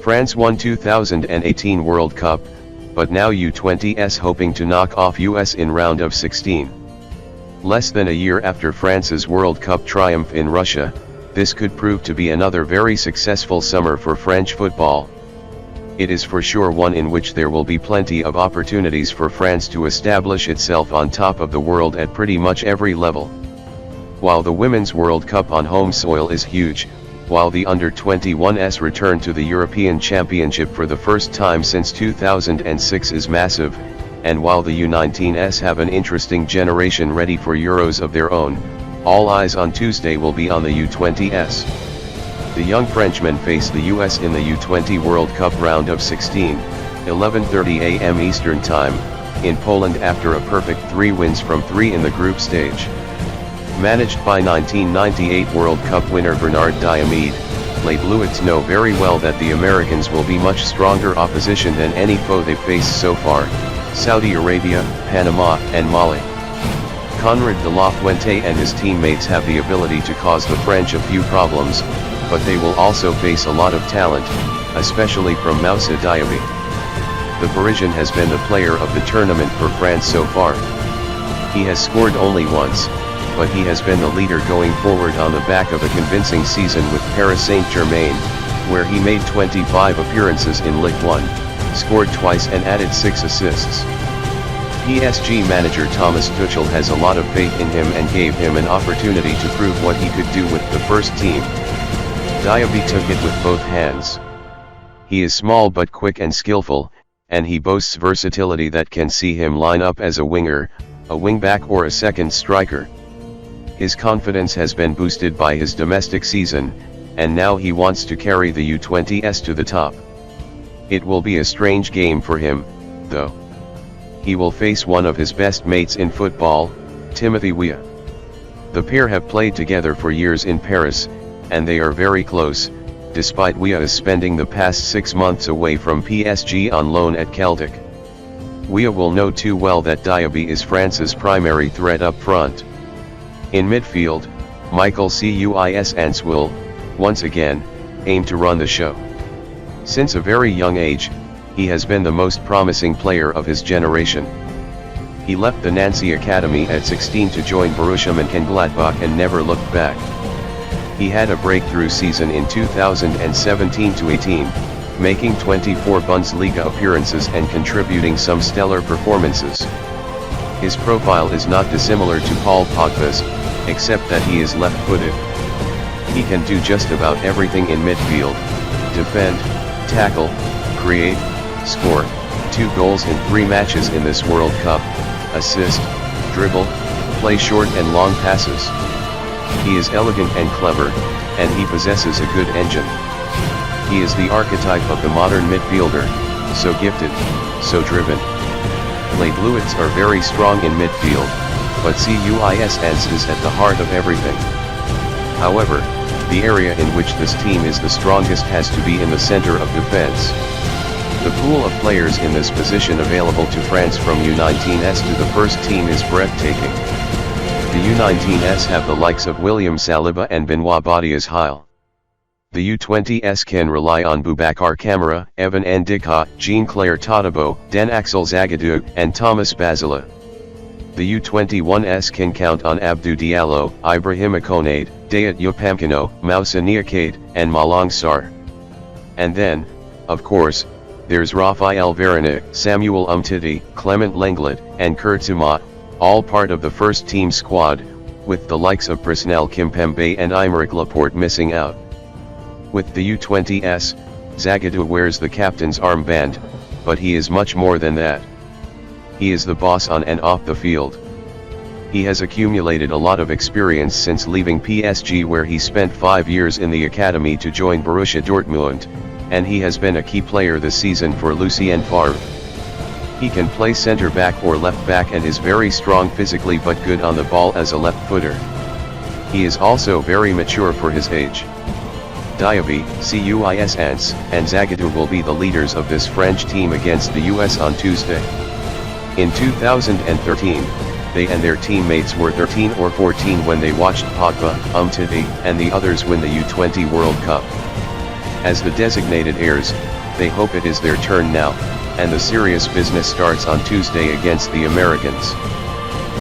France won 2018 World Cup, but now U20's hoping to knock off US in round of 16. Less than a year after France's World Cup triumph in Russia, this could prove to be another very successful summer for French football. It is for sure one in which there will be plenty of opportunities for France to establish itself on top of the world at pretty much every level. While the Women's World Cup on home soil is huge, while the Under-21's return to the European Championship for the first time since 2006 is massive, and while the U19s have an interesting generation ready for Euros of their own, all eyes on Tuesday will be on the U20s. The young Frenchmen face the US in the U20 World Cup round of 16, 11:30 a.m. Eastern Time, in Poland after a perfect 3 wins from 3 in the group stage. Managed by 1998 World Cup winner Bernard Diomede, Les Bleuets know very well that the Americans will be much stronger opposition than any foe they've faced so far, Saudi Arabia, Panama, and Mali. Conrad de la Fuente and his teammates have the ability to cause the French a few problems, but they will also face a lot of talent, especially from Moussa Diaby. The Parisian has been the player of the tournament for France so far. He has scored only once, but he has been the leader going forward on the back of a convincing season with Paris Saint-Germain, where he made 25 appearances in Ligue 1, scored twice and added 6 assists. PSG manager Thomas Tuchel has a lot of faith in him and gave him an opportunity to prove what he could do with the first team. Diaby took it with both hands. He is small but quick and skillful, and he boasts versatility that can see him line up as a winger, a wingback or a second striker. His confidence has been boosted by his domestic season, and now he wants to carry the U20s to the top. It will be a strange game for him, though. He will face one of his best mates in football, Timothy Weah. The pair have played together for years in Paris, and they are very close, despite Weah is spending the past 6 months away from PSG on loan at Celtic. Weah will know too well that Diaby is France's primary threat up front. In midfield, Michael Cuisance will, once again, aim to run the show. Since a very young age, he has been the most promising player of his generation. He left the Nancy Academy at 16 to join Borussia Mönchengladbach and never looked back. He had a breakthrough season in 2017-18, making 24 Bundesliga appearances and contributing some stellar performances. His profile is not dissimilar to Paul Pogba's, except that he is left-footed. He can do just about everything in midfield: defend, tackle, create, score, 2 goals in 3 matches in this World Cup, assist, dribble, play short and long passes. He is elegant and clever, and he possesses a good engine. He is the archetype of the modern midfielder, so gifted, so driven. Les Bleuets are very strong in midfield, but Cuisance is at the heart of everything. However, the area in which this team is the strongest has to be in the center of defense. The pool of players in this position available to France from U19s to the first team is breathtaking. The U19s have the likes of William Saliba and Benoit Badiashile. The U20s can rely on Boubacar Kamara, Evan Ndicka, Jean-Claire Todibo, Den Axel Zagadou, and Thomas Basile. The U21s can count on Abdou Diallo, Ibrahima Konate, Dayot Upamecano, Moussa Niakate, and Malang Sarr. And then, of course, there's Raphael Varane, Samuel Umtiti, Clement Lenglet, and Kurt Zouma, all part of the first team squad, with the likes of Presnel Kimpembe and Aymeric Laporte missing out. With the U20s, Zagadou wears the captain's armband, but he is much more than that. He is the boss on and off the field. He has accumulated a lot of experience since leaving PSG, where he spent 5 years in the academy to join Borussia Dortmund, and he has been a key player this season for Lucien Favre. He can play center back or left back and is very strong physically but good on the ball as a left footer. He is also very mature for his age. Diaby, Cuisance, and Zagadou will be the leaders of this French team against the US on Tuesday. In 2013, they and their teammates were 13 or 14 when they watched Pogba, Umtiti, and the others win the U20 World Cup. As the designated heirs, they hope it is their turn now, and the serious business starts on Tuesday against the Americans.